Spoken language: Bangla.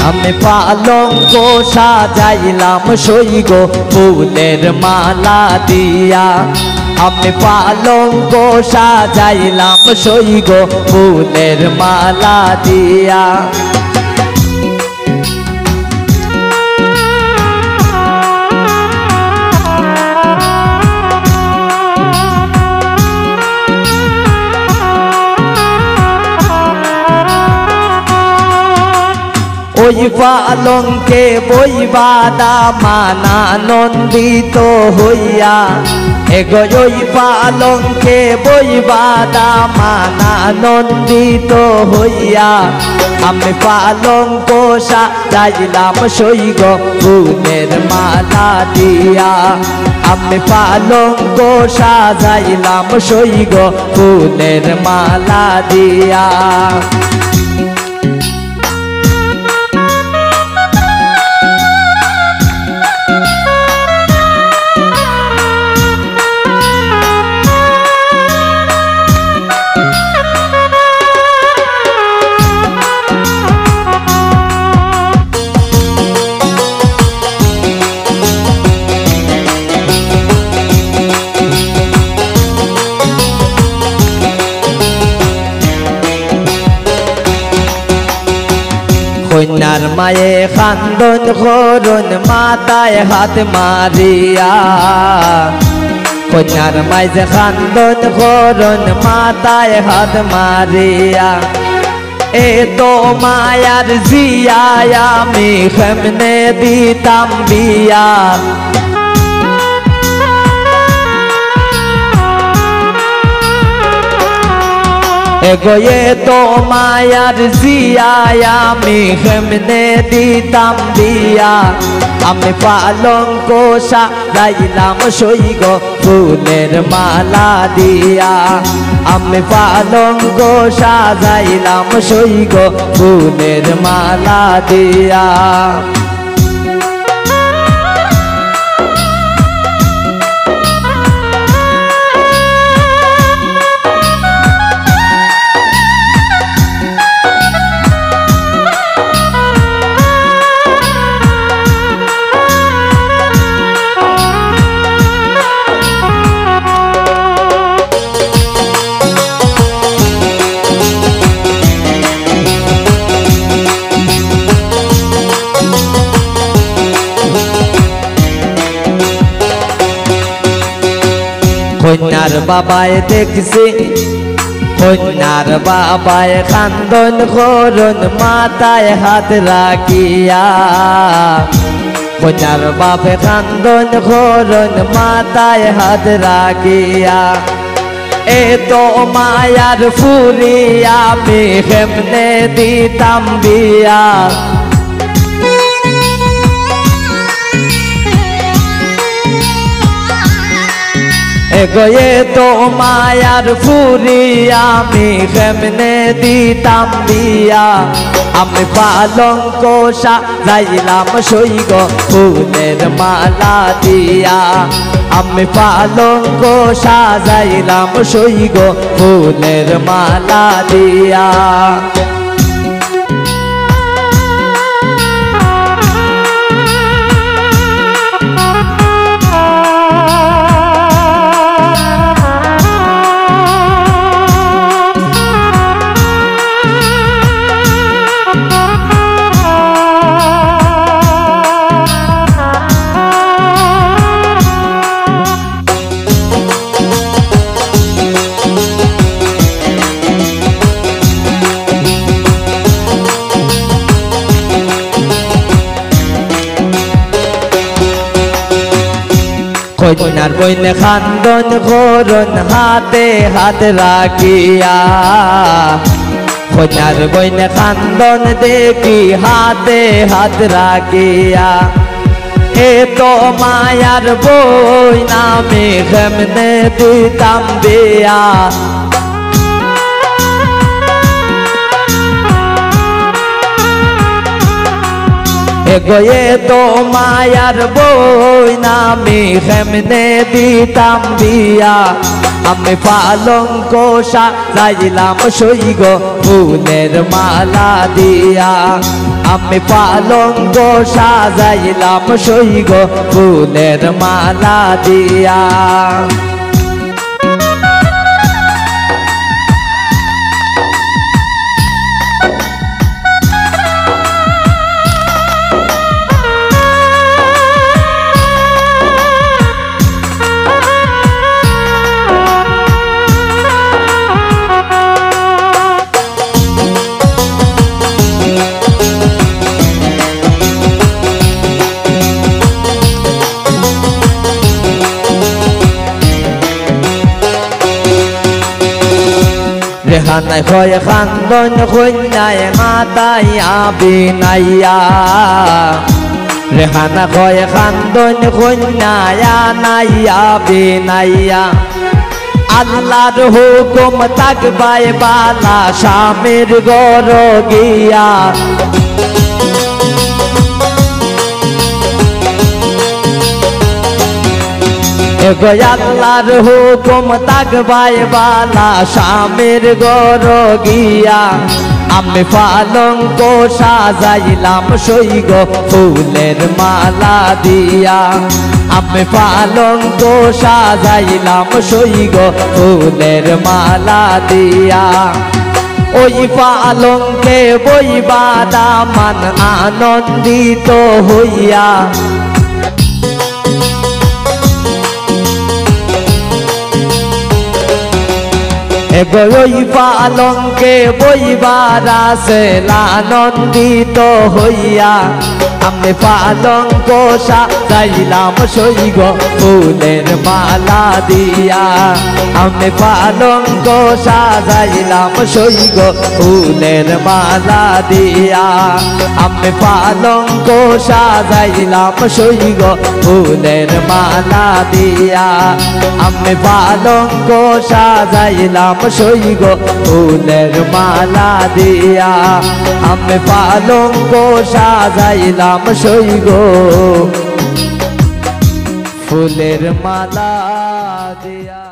আমি পালঙ্ক সাজাইলাম সই গো ফুলের মালা দিয়া। আমি পালঙ্ক সাজাইলাম সই গো ফুলের মালা দিয়া। ওই পালঙ্কে বইবাদা মানা নন্দিত হইয়া। এগো ওই পালঙ্কে বইবাদা মানা নন্দিত হইয়া। আমি পালঙ্ক সাজাইলাম সই গো ফুলের মালা দিয়া। আমি পালঙ্ক সাজাইলাম সই গো ফুলের মালা দিয়া। কন্যার মায়ে খান্দন করুন মাথায় হাত মারিয়া। কন্যার মায়ে খান্দন করুন মাথায় হাত মারিয়া। এ তো মায়ার জিয়া আমি কেমনে দিতাম বিয়া। এগো এ তো মায়ার জিয়া আমি কেমনে দিতাম বিয়া। আমি পালঙ্ক সাজাইলাম সই গো ফুলের মালা দিয়া। আমি পালঙ্ক সাজাইলাম সই গো ফুলের মালা দিয়া। কন্যার বাবায় দেখছি কন্যার বাবায় খান্দন করুন মাথায় হাত রাখিয়া। কন্যার বাপে খান্দন করুন মাথায় হাত রাখিয়া। এ তো মায়ার ফুরিয়া আমি কেমনে দিতাম বিয়া। এগো এ তো মায়ার ফুরিয়া আমি কেমনে দিতাম বিয়া। আমি পালঙ্ক সাজাইলাম সই গো ফুলের মালা দিয়া। আমি পালঙ্ক সাজাইলাম সই গো ফুলের মালা দিয়া। কন্যার বইনে খান্দন করুন হাতে হাত রাখিয়া। কন্যার বইনে খান্দন দেখি হাতে হাত রাখিয়া। এ তো মায়ার বই নামে কেমনে দিতাম বিয়া। এগো এ তো মায়ার বই নামে কেমনে দিতাম বিয়া। আমি পালঙ্ক সাজাইলাম সই গো ফুলের মালা দিয়া। আমি পালঙ্ক সাজাইলাম সইগ ফুলের মালা দিয়া রেহানায় হয় খান্দন কন্যায় মাতায় আবিনাইয়া রেহানা হয় খান্দন কন্যায় নাইয়া বিনাইয়া আল্লাহর হুকুম থাকবাই বালা স্বামীর গর গিয়া এগো আল্লাহর হুকুম থাকবাই বালা স্বামীর গর গিয়া আমি পালঙ্ক সাজাইলাম সইগ ফুলের মালা দিয়া আমি পালঙ্ক সাজাইলাম সইগ ফুলের মালা দিয়া ওই পালঙ্কে বইবা দামান আনন্দিত হইয়া ওই পালঙ্কে বইবার আসে আনন্দিত হইয়া আমি পালঙ্ক সাজাইলাম সইগ ফুলের মালা দিয়া আমি পালঙ্ক সাজাইলাম সইগ ফুলের মালা দিয়া আমি পালঙ্ক সাজাইলাম সইগ ফুলের মালা দিয়া আমি পালঙ্ক সাজাইলাম সইগ ফুলের মালা দিয়া আমি পালঙ্ক সাজাইলাম সইগ ফুলের মালা দিয়া।